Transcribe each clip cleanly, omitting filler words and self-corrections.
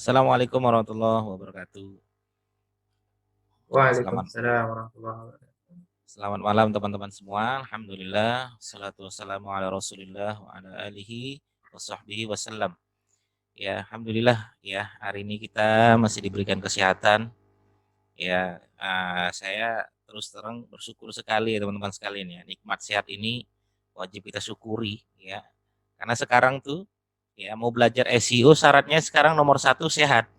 Assalamualaikum warahmatullahi wabarakatuh. Selamat Waalaikumsalam warahmatullahi wabarakatuh. selamat malam teman-teman semua. Alhamdulillah, salatu wassalamu ala Rasulillah wa ala alihi wa sahbihi wasallam. Ya, alhamdulillah ya, hari ini kita masih diberikan kesehatan. Ya, saya terus terang bersyukur sekali ya teman-teman sekalian ya. Nikmat sehat ini wajib kita syukuri ya. Karena sekarang tuh ya mau belajar SEO syaratnya sekarang nomor satu sehat.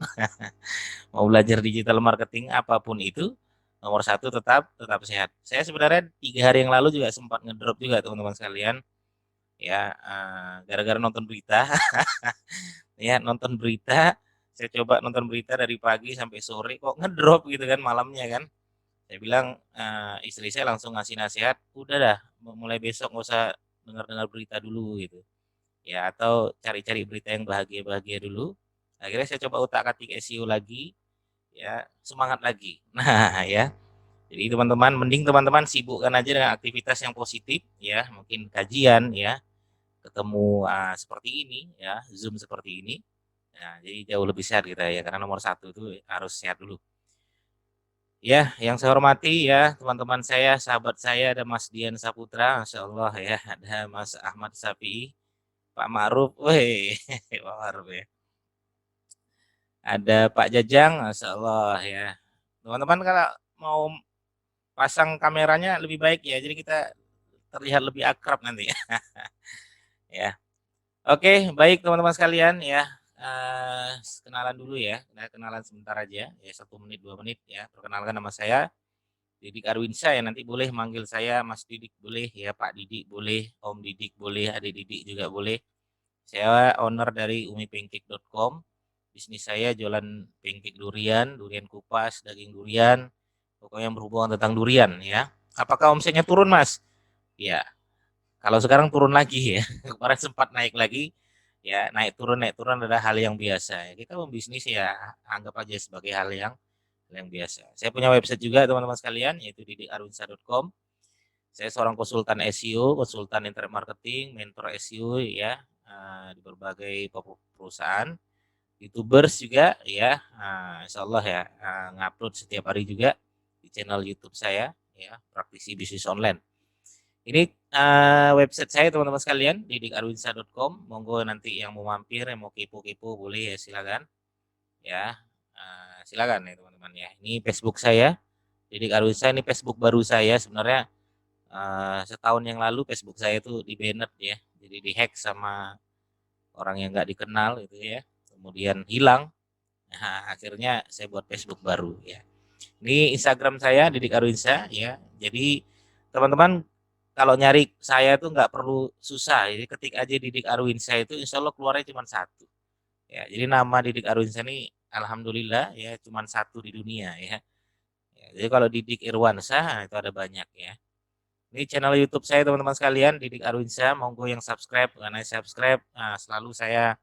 Mau belajar digital marketing apapun itu, nomor satu tetap sehat. Saya sebenarnya 3 hari yang lalu juga sempat ngedrop juga teman-teman sekalian, ya gara-gara nonton berita, ya nonton berita, saya coba nonton berita dari pagi sampai sore kok ngedrop gitu kan malamnya kan. Saya bilang istri saya langsung ngasih nasihat, udah dah mulai besok nggak usah dengar-dengar berita dulu gitu. Ya atau cari-cari berita yang bahagia-bahagia dulu. Akhirnya saya coba utak-atik SEO lagi, ya semangat lagi. Nah ya, jadi teman-teman mending teman-teman sibukkan aja dengan aktivitas yang positif ya, mungkin kajian ya, ketemu seperti ini ya, Zoom seperti ini. Nah, jadi jauh lebih sehat kita ya, karena nomor satu itu harus sehat dulu. Ya, yang saya hormati ya teman-teman saya, sahabat saya ada Mas Dian Saputra, Masya Allah ya, ada Mas Ahmad Safi'i, Pak Ma'ruf, weh, Pak Ma'ruf ya. Ada Pak Jajang, Masya Allah ya. Teman-teman kalau mau pasang kameranya lebih baik ya, jadi kita terlihat lebih akrab nanti ya. Oke, baik teman-teman sekalian ya. Kenalan dulu ya, nah, kenalan sebentar aja ya, 1 menit 2 menit ya. Perkenalkan nama saya Didik Arwinsyah ya, nanti boleh manggil saya Mas Didik boleh ya, Pak Didik boleh, Om Didik boleh, Adik Didik juga boleh. Saya owner dari umipancake.com. Bisnis saya jualan pancake durian, durian kupas, daging durian, pokoknya yang berhubungan tentang durian ya. Apakah omsetnya turun Mas? Ya, kalau sekarang turun lagi ya. Kemarin sempat naik lagi. Ya, naik turun adalah hal yang biasa. Kita membisnis ya anggap aja sebagai hal yang biasa. Saya punya website juga teman-teman sekalian, yaitu didikarwinsa.com. Saya seorang konsultan SEO, konsultan internet marketing, mentor SEO ya, di berbagai perusahaan. YouTubers juga ya, insya Allah ya, ngupload setiap hari juga di channel YouTube saya ya, praktisi bisnis online. Ini website saya teman-teman sekalian, didikarwinsa.com. Monggo nanti yang mau mampir, yang mau kepo-kepo boleh ya silakan. Ya, silakan ya teman-teman ya. Ini Facebook saya, Didik Arwinsa. Ini Facebook baru saya sebenarnya. Setahun yang lalu Facebook saya itu di banned ya, jadi dihack sama orang yang nggak dikenal gitu ya. Kemudian hilang. Nah, akhirnya saya buat Facebook baru ya. Ini Instagram saya Didik Arwinsa ya. Jadi teman-teman kalau nyari saya tuh nggak perlu susah. Jadi ketik aja Didik Arwinsa itu insya Allah keluarnya cuma satu. Ya, jadi nama Didik Arwinsa ini alhamdulillah ya cuma satu di dunia ya. Ya, jadi kalau Didik Irwansyah itu ada banyak ya. Ini channel YouTube saya teman-teman sekalian, Didik Arwinsyah. Monggo yang subscribe, karena subscribe selalu saya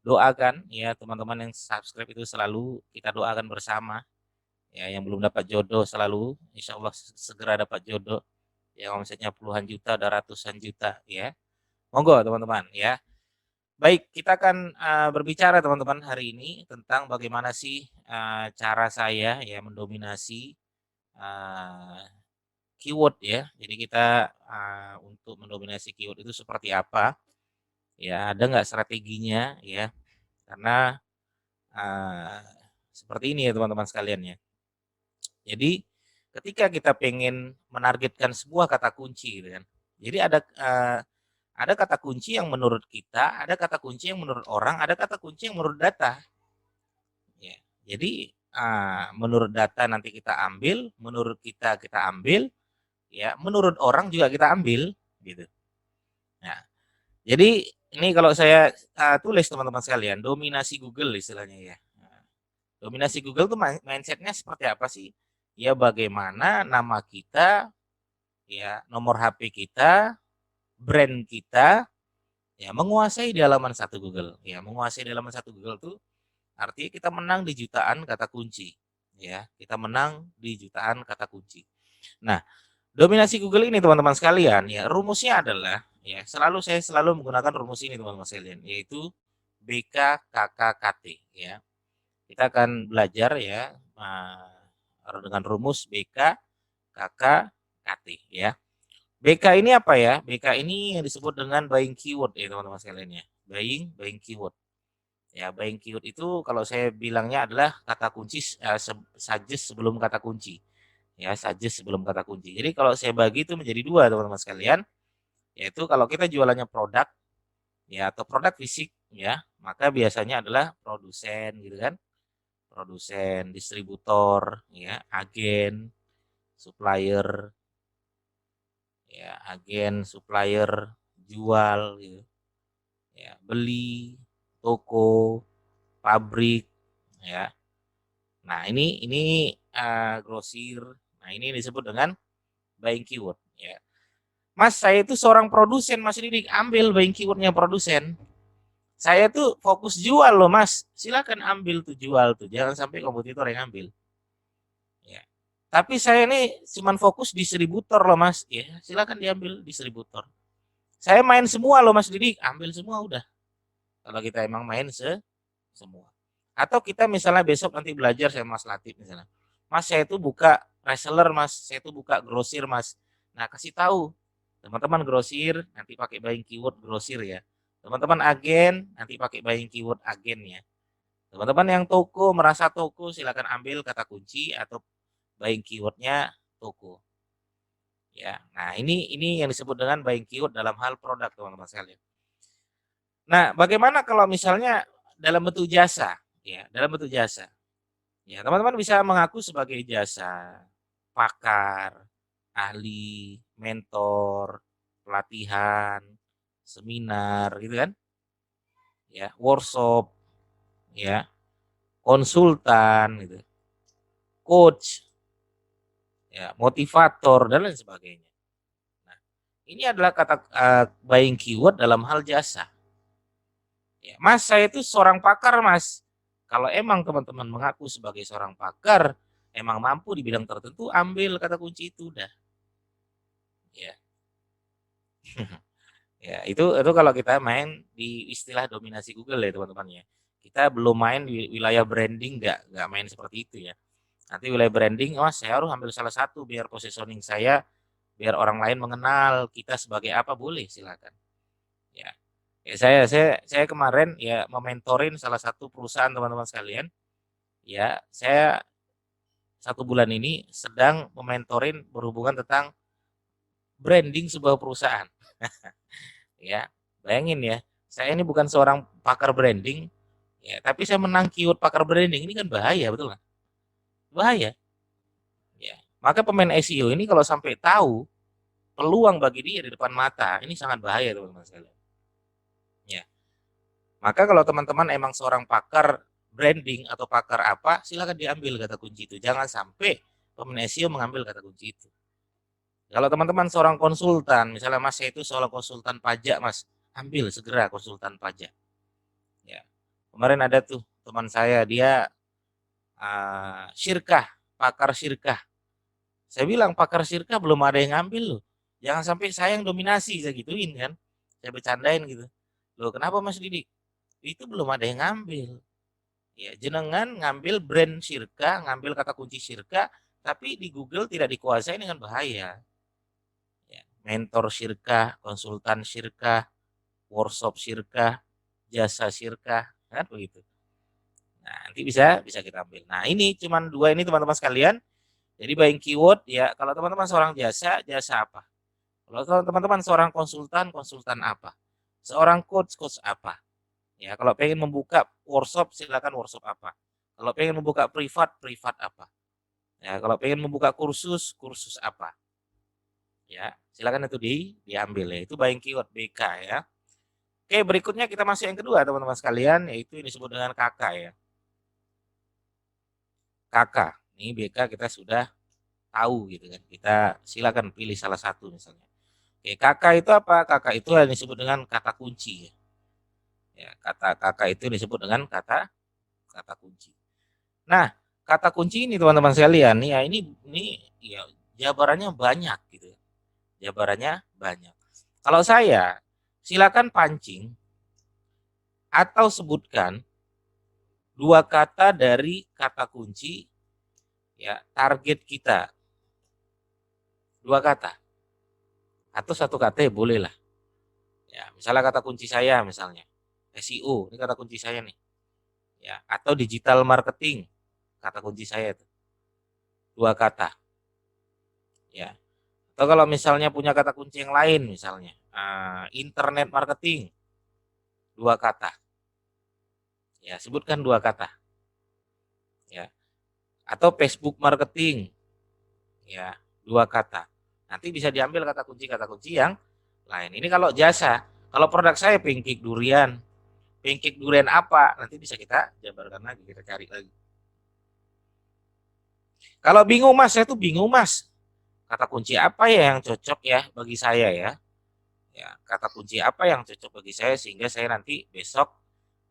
doakan ya teman-teman yang subscribe itu selalu kita doakan bersama. Ya, yang belum dapat jodoh selalu, insya Allah segera dapat jodoh. Yang omsetnya puluhan juta, ada ratusan juta ya. Monggo teman-teman ya. Baik, kita akan berbicara teman-teman hari ini tentang bagaimana sih cara saya ya mendominasi uh, keyword ya. Jadi kita untuk mendominasi keyword itu seperti apa? Ya, ada nggak strateginya ya? Karena uh, seperti ini ya teman-teman sekalian ya. Jadi ketika kita pengen menargetkan sebuah kata kunci gitu kan. Jadi ada kata kunci yang menurut kita, ada kata kunci yang menurut orang, ada kata kunci yang menurut data. Ya. Jadi menurut data nanti kita ambil, menurut kita kita ambil, ya menurut orang juga kita ambil, gitu. Nah, jadi ini kalau saya tulis teman-teman sekalian, dominasi Google istilahnya ya. Nah, dominasi Google tuh mindsetnya seperti apa sih? Ya bagaimana nama kita, ya nomor HP kita, brand kita, ya menguasai di halaman satu Google. Ya menguasai di halaman satu Google tuh artinya kita menang di jutaan kata kunci. Ya, kita menang di jutaan kata kunci. Nah, dominasi Google ini teman-teman sekalian, ya rumusnya adalah ya saya selalu menggunakan rumus ini teman-teman sekalian, yaitu BKKKT ya. Kita akan belajar ya dengan rumus BK, KK, KT ya. BK ini apa ya? BK ini yang disebut dengan buying keyword ya teman-teman sekalian ya. Buying keyword. Ya, buying keyword itu kalau saya bilangnya adalah kata kunci suggest sebelum kata kunci. Ya, suggest sebelum kata kunci. Jadi kalau saya bagi itu menjadi dua teman-teman sekalian, yaitu kalau kita jualannya produk ya atau produk fisik ya, maka biasanya adalah produsen gitu kan. Produsen, distributor, ya, agen, supplier, ya, agen, supplier, jual gitu. Ya, beli, toko, pabrik, ya. Nah, ini grosir. Nah, ini disebut dengan buying keyword, ya. Mas, saya itu seorang produsen, Mas Didik, ambil buying keywordnya produsen. Saya tuh fokus jual loh, Mas. Silakan ambil tuh jual tuh, jangan sampai kompetitor yang ambil. Ya. Tapi saya ini cuman fokus distributor loh, Mas. Ya, silakan diambil distributor. Saya main semua loh, Mas Didik, ambil semua udah. Kalau kita emang main semua. Atau kita misalnya besok nanti belajar sama Mas Latif misalnya. Mas, saya itu buka reseller, Mas. Saya itu buka grosir, Mas. Nah, kasih tahu teman-teman grosir nanti pakai buying keyword grosir ya. Teman-teman agen nanti pakai buying keyword agen ya. Teman-teman yang toko merasa toko silakan ambil kata kunci atau buying keywordnya toko. Ya. Nah, ini yang disebut dengan buying keyword dalam hal produk teman-teman sekalian. Nah, bagaimana kalau misalnya dalam bentuk jasa? Ya, dalam bentuk jasa. Ya, teman-teman bisa mengaku sebagai jasa, pakar, ahli, mentor, pelatihan, seminar gitu kan? Ya, workshop, ya, konsultan gitu, coach, ya, motivator dan lain sebagainya. Nah, ini adalah kata buying keyword dalam hal jasa. Ya, Mas, saya itu seorang pakar, Mas. Kalau emang teman-teman mengaku sebagai seorang pakar, emang mampu di bidang tertentu, ambil kata kunci itu udah. Ya. Ya, itu kalau kita main di istilah dominasi Google ya, teman-teman ya. Kita belum main di wilayah branding, nggak main seperti itu ya. Nanti wilayah branding, oh saya harus ambil salah satu biar positioning saya, biar orang lain mengenal kita sebagai apa, boleh silakan. Ya. Ya, saya kemarin ya mementorin salah satu perusahaan teman-teman sekalian. Ya, saya 1 bulan ini sedang mementorin berhubungan tentang branding sebuah perusahaan. Ya, bayangin ya, saya ini bukan seorang pakar branding, ya, tapi saya menang keyword pakar branding ini kan bahaya, betul nggak? Bahaya. Ya, maka pemain SEO ini kalau sampai tahu peluang bagi dia di depan mata, ini sangat bahaya teman-teman sekalian. Ya, maka kalau teman-teman emang seorang pakar branding atau pakar apa, silakan diambil kata kunci itu. Jangan sampai pemain SEO mengambil kata kunci itu. Kalau teman-teman seorang konsultan, misalnya Mas saya itu seorang konsultan pajak, Mas, ambil segera konsultan pajak. Ya. Kemarin ada tuh teman saya, dia syirkah, pakar syirkah. Saya bilang pakar syirkah belum ada yang ngambil loh. Jangan sampai saya yang dominasi, saya gituin kan. Saya bercandain gitu. Loh kenapa Mas Didik? Itu belum ada yang ngambil. Ya, jenengan ngambil brand syirkah, ngambil kata kunci syirkah, tapi di Google tidak dikuasai dengan bahaya. Ya, mentor syirkah, konsultan syirkah, workshop syirkah, jasa syirkah, kan begitu. Nah, nanti bisa kita ambil. Nah, ini cuman dua ini teman-teman sekalian. Jadi buying keyword ya, kalau teman-teman seorang jasa, jasa apa? Kalau teman-teman seorang konsultan, konsultan apa? Seorang coach, coach apa? Ya, kalau pengen membuka workshop, silakan workshop apa? Kalau pengen membuka privat, privat apa? Ya, kalau pengen membuka kursus, kursus apa? Ya, silakan itu diambil ya. Itu buying keyword BK ya. Oke, berikutnya kita masuk yang kedua teman-teman sekalian, yaitu ini disebut dengan KK ya. KK. Ini BK kita sudah tahu gitu kan. Kita silakan pilih salah satu misalnya. Oke, KK itu apa? KK itu yang disebut dengan kata kunci ya. Ya, kata KK itu disebut dengan kata kata kunci. Nah, kata kunci ini teman-teman sekalian, ya ini ya jabarannya banyak gitu. Jabarannya banyak. Kalau saya silakan pancing atau sebutkan 2 kata dari kata kunci ya target kita. 2 kata atau 1 kata ya boleh lah. Ya, misalnya kata kunci saya misalnya SEO, ini kata kunci saya nih. Ya, atau digital marketing, kata kunci saya itu. 2 kata. Ya. Atau kalau misalnya punya kata kunci yang lain misalnya, internet marketing, 2 kata. Ya, sebutkan 2 kata. Ya. Atau Facebook marketing, ya, 2 kata. Nanti bisa diambil kata kunci yang lain. Ini kalau jasa. Kalau produk saya pancake durian. Pancake durian apa? Nanti bisa kita jabarkan lagi, kita cari lagi. Kalau bingung Mas, saya tuh bingung Mas. Kata kunci apa ya yang cocok ya bagi saya ya? Ya, kata kunci apa yang cocok bagi saya sehingga saya nanti besok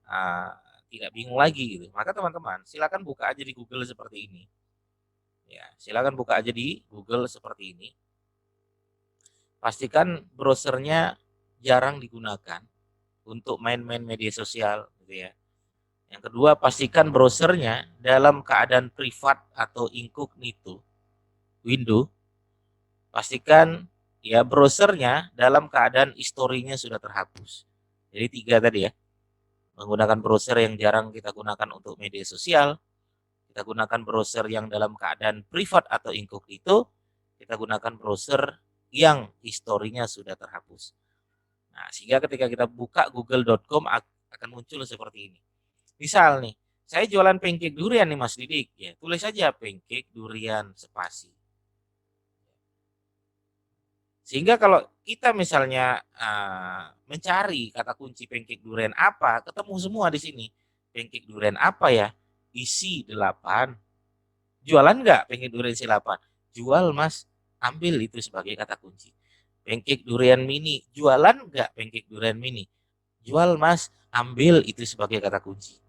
uh, tidak bingung lagi gitu. Maka teman-teman, silakan buka aja di Google seperti ini. Ya, silakan buka aja di Google seperti ini. Pastikan browsernya jarang digunakan untuk main-main media sosial gitu ya. Yang kedua, pastikan browsernya dalam keadaan privat atau incognito window. Pastikan ya browsernya dalam keadaan historinya sudah terhapus. Jadi 3 tadi ya. Menggunakan browser yang jarang kita gunakan untuk media sosial, kita gunakan browser yang dalam keadaan privat atau incognito, kita gunakan browser yang historinya sudah terhapus. Nah, sehingga ketika kita buka google.com akan muncul seperti ini. Misal nih, saya jualan pancake durian nih Mas Didik, ya tulis saja pancake durian spasi. Sehingga kalau kita misalnya mencari kata kunci pancake durian apa, ketemu semua di sini. Pancake durian apa ya? Isi 8. Jualan nggak pancake durian isi 8? Jual Mas, ambil itu sebagai kata kunci. Pancake durian mini, jualan nggak pancake durian mini? Jual Mas, ambil itu sebagai kata kunci.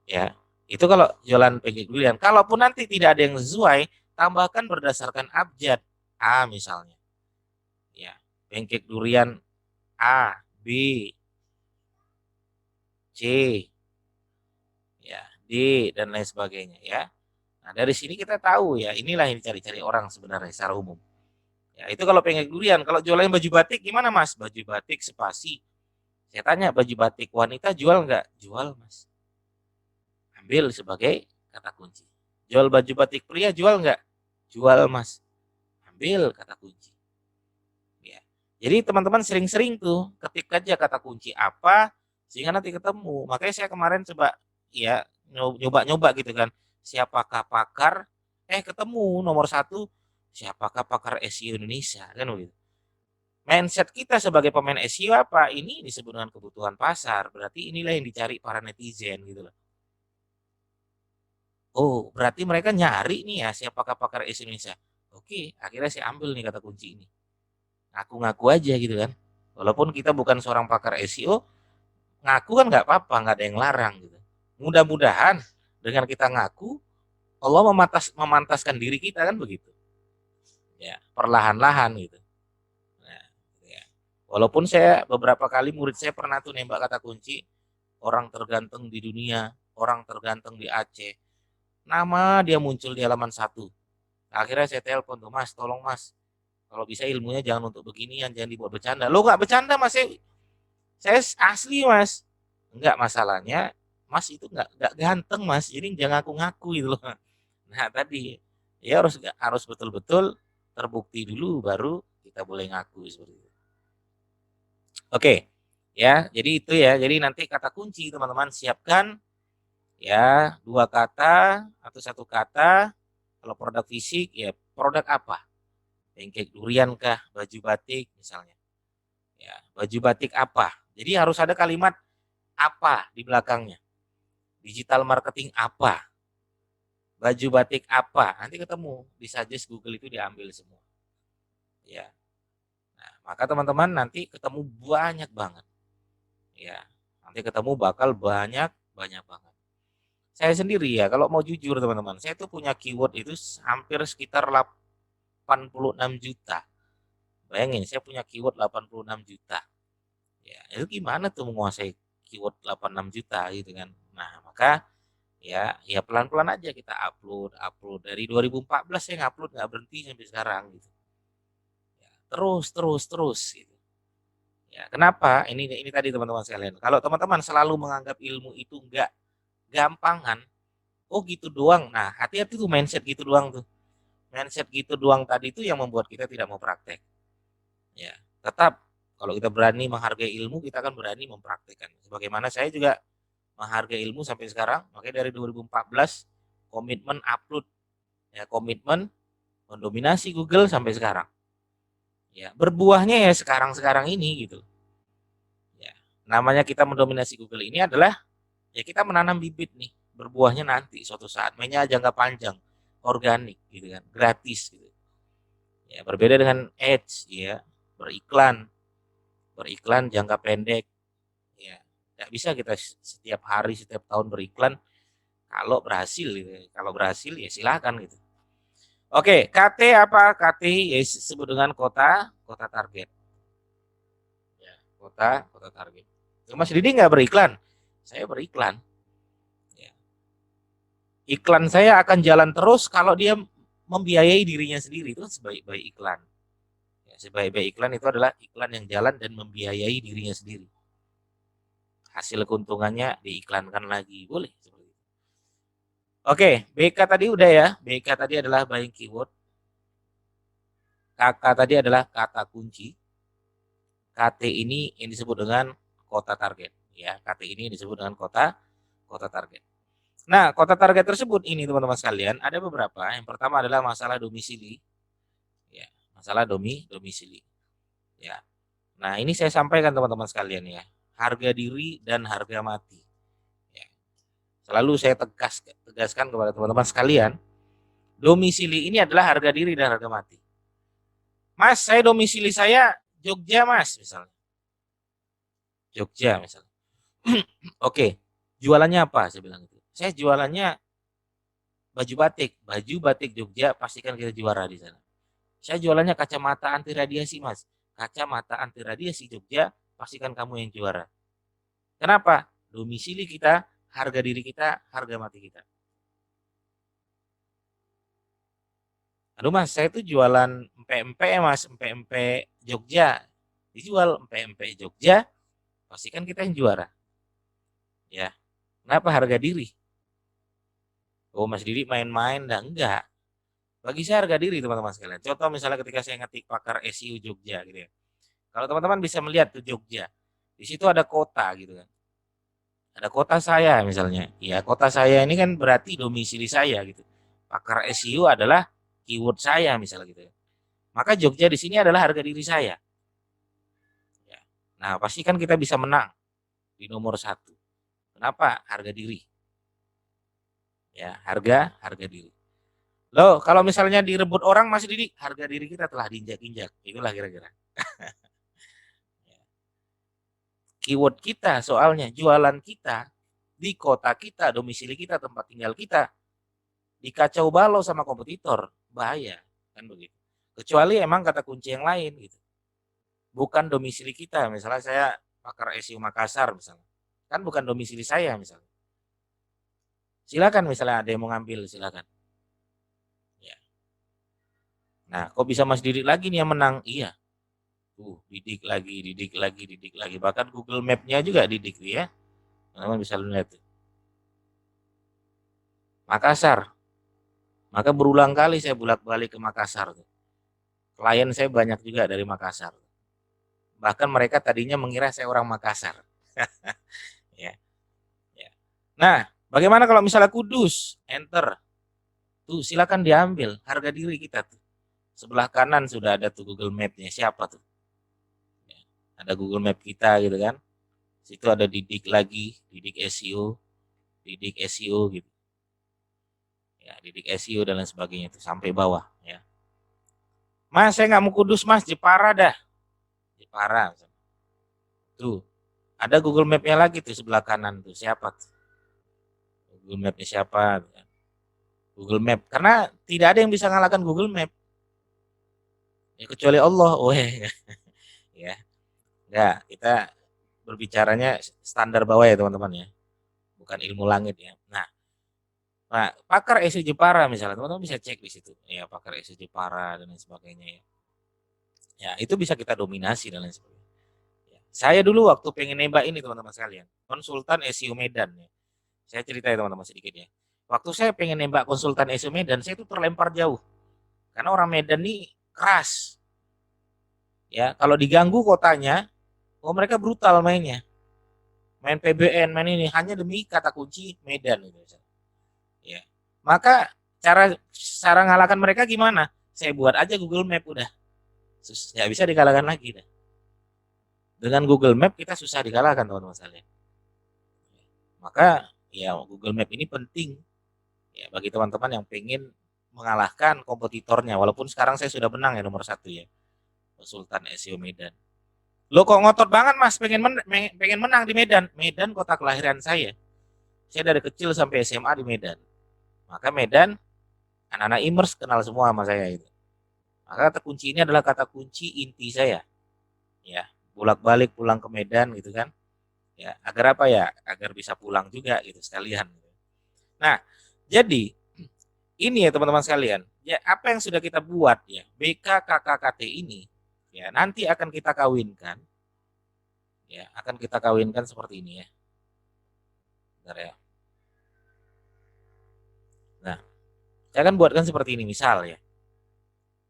Ya, itu kalau jualan pancake durian. Kalaupun nanti tidak ada yang sesuai, tambahkan berdasarkan abjad A misalnya. Ya, pancake durian A, B, C, ya, D dan lain sebagainya ya. Nah, dari sini kita tahu ya, inilah yang dicari-cari orang sebenarnya secara umum. Ya, itu kalau pancake durian. Kalau jualan baju batik gimana Mas? Baju batik spasi. Saya tanya, baju batik wanita jual nggak? Jual Mas. Ambil sebagai kata kunci. Jual baju batik pria jual nggak? Jual Mas. Ambil kata kunci. Ya. Jadi teman-teman sering-sering tuh ketik aja kata kunci apa sehingga nanti ketemu. Makanya saya kemarin coba ya nyoba-nyoba gitu kan. Siapakah pakar? Ketemu nomor 1 siapakah pakar SEO Indonesia kan begitu. Mindset kita sebagai pemain SEO apa? Ini disebut dengan kebutuhan pasar. Berarti inilah yang dicari para netizen gitu loh. Oh, berarti mereka nyari nih ya siapakah pakar SEO Indonesia. Oke, akhirnya saya ambil nih kata kunci ini. Ngaku-ngaku aja gitu kan. Walaupun kita bukan seorang pakar SEO, ngaku kan nggak apa-apa, nggak ada yang larang gitu. Mudah-mudahan dengan kita ngaku, Allah memantaskan diri kita kan begitu. Ya, perlahan-lahan gitu. Nah, ya. Walaupun saya beberapa kali murid saya pernah tuh nembak kata kunci orang terganteng di dunia, orang terganteng di Aceh. Nama dia muncul di halaman 1. Akhirnya saya telepon tuh, Mas, tolong Mas, kalau bisa ilmunya jangan untuk beginian, jangan dibuat bercanda. Lo nggak bercanda Mas, saya asli Mas. Enggak, masalahnya Mas itu nggak ganteng Mas, jadi jangan ngaku-ngaku gitu loh. Nah tadi ya harus betul-betul terbukti dulu baru kita boleh ngaku seperti itu. Oke, ya jadi itu ya. Jadi nanti kata kunci teman-teman siapkan ya 2 kata atau 1 kata. Kalau produk fisik ya produk apa? Pancake durian kah? Baju batik misalnya. Ya, baju batik apa? Jadi harus ada kalimat apa di belakangnya. Digital marketing apa? Baju batik apa? Nanti ketemu di suggest Google itu diambil semua. Ya. Nah, maka teman-teman nanti ketemu banyak banget. Ya. Nanti ketemu bakal banyak banget. Saya sendiri ya, kalau mau jujur teman-teman, saya tuh punya keyword itu hampir sekitar 86 juta. Bayangin, saya punya keyword 86 juta. Ya, itu gimana tuh menguasai keyword 86 juta gitu kan. Nah, maka ya pelan-pelan aja kita upload. Dari 2014 saya ngupload nggak berhenti sampai sekarang gitu. Ya, terus gitu. Ya, kenapa? Ini tadi teman-teman sekalian. Kalau teman-teman selalu menganggap ilmu itu nggak gampangan, oh gitu doang. Nah, hati-hati tuh mindset gitu doang tuh. Mindset gitu doang tadi itu yang membuat kita tidak mau praktek. Ya, tetap kalau kita berani menghargai ilmu, kita akan berani mempraktekkan. Sebagaimana saya juga menghargai ilmu sampai sekarang, makanya dari 2014 komitmen upload, ya komitmen mendominasi Google sampai sekarang. Ya, berbuahnya ya sekarang-sekarang ini gitu. Ya, namanya kita mendominasi Google ini adalah ya kita menanam bibit nih, berbuahnya nanti suatu saat, mainnya jangka panjang, organik gitu kan, gratis gitu. Ya, berbeda dengan ads ya, beriklan, beriklan jangka pendek. Ya, nggak bisa kita setiap hari, setiap tahun beriklan kalau berhasil gitu. Kalau berhasil ya silakan gitu. Oke, KT apa? KT ya disebut dengan kota target. Ya, kota target. Mas Didi nggak beriklan? Saya beriklan. Ya. Iklan saya akan jalan terus kalau dia membiayai dirinya sendiri, itu sebaik-baik iklan. Ya, sebaik-baik iklan itu adalah iklan yang jalan dan membiayai dirinya sendiri. Hasil keuntungannya diiklankan lagi, boleh. Oke, BK tadi udah ya. BK tadi adalah buying keyword. KK tadi adalah kata kunci. KT ini yang disebut dengan kota target. Ya, KT ini disebut dengan kota target. Nah, kota target tersebut ini teman-teman sekalian ada beberapa. Yang pertama adalah masalah domisili. Ya, masalah domisili. Ya. Nah, ini saya sampaikan teman-teman sekalian ya. Harga diri dan harga mati. Ya. Selalu saya tegaskan kepada teman-teman sekalian, domisili ini adalah harga diri dan harga mati. Mas, saya domisili saya Jogja, Mas, misalnya. Jogja misalnya. Oke, jualannya apa? Saya bilang itu. Saya jualannya baju batik Jogja, pastikan kita juara di sana. Saya jualannya kacamata anti radiasi, Mas. Kacamata anti radiasi Jogja, pastikan kamu yang juara. Kenapa? Domisili kita, harga diri kita, harga mati kita. Aduh Mas, saya tuh jualan empek-empek Mas, empek-empek Jogja. Dijual empek-empek Jogja, pastikan kita yang juara. Ya. Kenapa harga diri? Oh Mas Didi main-main, dah enggak. Bagi saya harga diri teman-teman sekalian. Contoh misalnya ketika saya ngetik pakar SEO Jogja gitu ya. Kalau teman-teman bisa melihat tuh Jogja, di situ ada kota gitu kan. Ada kota saya misalnya. Ya kota saya ini kan berarti domisili saya gitu. Pakar SEO adalah keyword saya misalnya gitu ya. Maka Jogja di sini adalah harga diri saya. Ya. Nah pasti kan kita bisa menang di nomor satu. Kenapa? Harga diri. Ya harga diri. Loh, kalau misalnya direbut orang masih Didi, harga diri kita telah diinjak-injak. Itulah kira-kira. Keyword kita soalnya, jualan kita, di kota kita, domisili kita, tempat tinggal kita, dikacau balau sama kompetitor, bahaya. Kan begitu. Kecuali emang kata kunci yang lain gitu. Bukan domisili kita, misalnya saya pakar SEO Makassar misalnya. Kan bukan domisili saya misalnya. Silakan misalnya ada yang mau ngambil, silakan. Ya. Nah, kok bisa Mas Didi lagi nih yang menang? Iya. Didik lagi. Bahkan Google Map-nya juga didik ya. Teman-teman bisa lihat. Makassar. Maka berulang kali saya bolak-balik ke Makassar. Klien saya banyak juga dari Makassar. Bahkan mereka tadinya mengira saya orang Makassar. Ya. Ya. Nah, bagaimana kalau misalnya Kudus? Enter. Tuh, silakan diambil harga diri kita tuh. Sebelah kanan sudah ada tuh Google Map-nya. Siapa tuh? Ya. Ada Google Map kita gitu kan. Situ ada didik lagi, didik SEO gitu. Ya, didik SEO dan lain sebagainya itu sampai bawah ya. Mas, saya nggak mau Kudus, Mas, Jepara dah. Jepara. Tuh, ada Google Map-nya lagi tuh sebelah kanan tuh. Siapa tuh? Google Map-nya siapa? Google Map. Karena tidak ada yang bisa ngalahkan Google Map. Ya, kecuali Allah. Oh ya. Ya. Enggak, kita berbicaranya standar bawah ya teman-teman ya, bukan ilmu langit ya. Nah, pakar SU Jepara misalnya, teman-teman bisa cek di situ ya, pakar SU Jepara dan lain sebagainya ya. Ya, itu bisa kita dominasi dan lain sebagainya. Ya. Saya dulu waktu pengen nembak ini teman-teman sekalian, konsultan SEO Medan ya. Saya cerita ya teman-teman sedikit ya. Waktu saya pengen nembak konsultan SEO Medan, saya itu terlempar jauh. Karena orang Medan ini keras. Ya, kalau diganggu kotanya, oh mereka brutal mainnya. Main PBN, main ini hanya demi kata kunci Medan gitu. Ya. Maka cara ngalahkan mereka gimana? Saya buat aja Google Map udah. Ya bisa dikalahkan lagi dah. Dengan Google Map kita susah dikalahkan teman-teman sekalian. Maka ya Google Map ini penting ya bagi teman-teman yang pengen mengalahkan kompetitornya. Walaupun sekarang saya sudah menang ya nomor 1 ya, Sultan SEO Medan. Lo kok ngotot banget mas pengen menang di Medan? Medan kota kelahiran saya. Saya dari kecil sampai SMA di Medan. Maka Medan anak-anak Imers kenal semua sama saya itu. Maka kata kunci ini adalah kata kunci inti saya. Ya, bolak-balik pulang ke Medan gitu kan. Ya, agar apa ya? Agar bisa pulang juga gitu sekalian. Nah, jadi ini ya teman-teman sekalian. Ya, apa yang sudah kita buat ya, BKKKKT ini ya nanti akan kita kawinkan. Ya, akan kita kawinkan seperti ini ya. Bentar ya. Nah, saya akan buatkan seperti ini misal ya.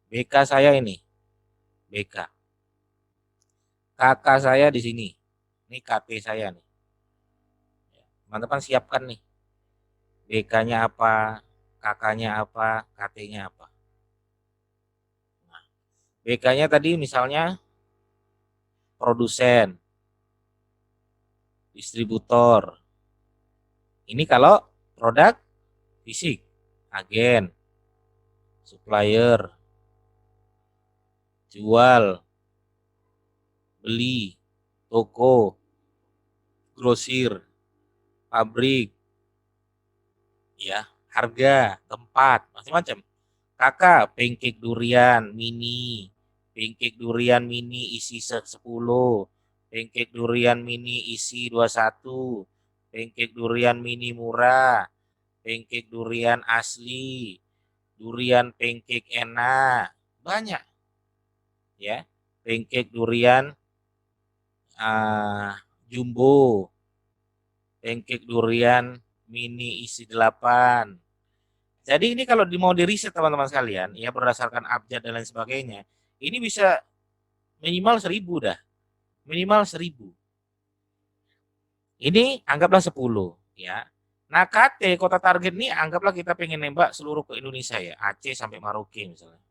BK saya ini. BK. Kakak saya di sini. Ini KT saya nih. Teman-teman siapkan nih. BK-nya apa, kakaknya apa, KT-nya apa. Nah, BK-nya tadi misalnya produsen, distributor. Ini kalau produk fisik, agen, supplier, jual, beli, toko, grosir, pabrik, ya, harga, tempat, macam-macam. Kakak, pancake durian mini, pancake durian mini isi 10, pancake durian mini isi 21, pancake durian mini murah, pancake durian asli, durian pancake enak, banyak, ya, pancake durian jumbo, pancake durian mini isi 8. Jadi ini kalau mau di riset teman-teman sekalian, ya berdasarkan abjad dan lain sebagainya, ini bisa minimal 1000 dah. Minimal 1000. Ini anggaplah 10 ya. Nah KT kota target ini anggaplah kita pengen nembak seluruh ke Indonesia ya, Aceh sampai Maroke misalnya.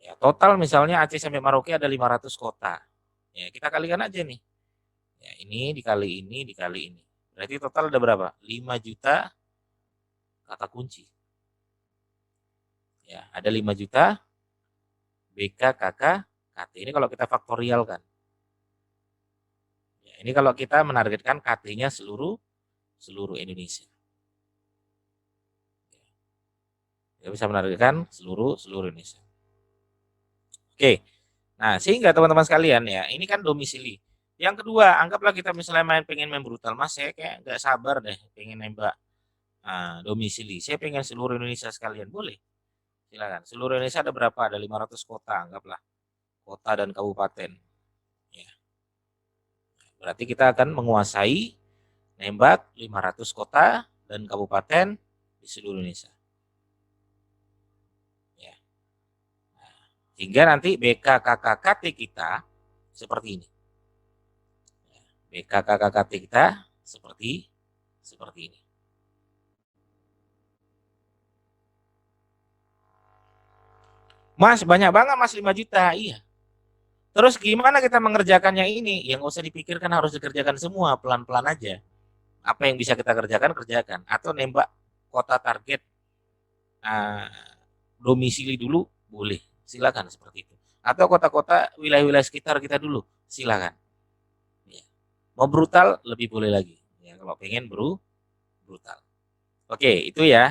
Ya, total misalnya Aceh sampai Maroke ada 500 kota. Ya, kita kalikan aja nih. Ya, ini dikali ini dikali ini. Berarti total ada berapa? 5 juta kata kunci. Ya, ada 5 juta BK, KK, KT. Ini kalau kita faktorial kan. Ya, ini kalau kita menargetkan KT-nya seluruh Indonesia. Ya, bisa menargetkan seluruh Indonesia. Oke. Nah, sehingga teman-teman sekalian ya, ini kan domisili. Yang kedua, anggaplah kita misalnya pengen main brutal, mas saya kayak nggak sabar deh pengen nembak domisili. Saya pengen seluruh Indonesia sekalian, boleh. Silakan. Seluruh Indonesia ada berapa? Ada 500 kota, anggaplah. Kota dan kabupaten. Ya. Berarti kita akan menguasai nembak 500 kota dan kabupaten di seluruh Indonesia. Ya. Nah, hingga nanti BKKKKT kita seperti ini. BKKKKT kita seperti ini. Mas, banyak banget mas 5 juta. Iya. Terus gimana kita mengerjakannya ini? Yang usah dipikirkan harus dikerjakan semua, pelan-pelan aja. Apa yang bisa kita kerjakan, kerjakan. Atau nembak kota target domisili dulu, boleh. Silakan seperti itu. Atau kota-kota wilayah-wilayah sekitar kita dulu, silakan. Ya. Mau brutal, lebih boleh lagi. Ya, kalau pengen brutal. Oke, itu ya.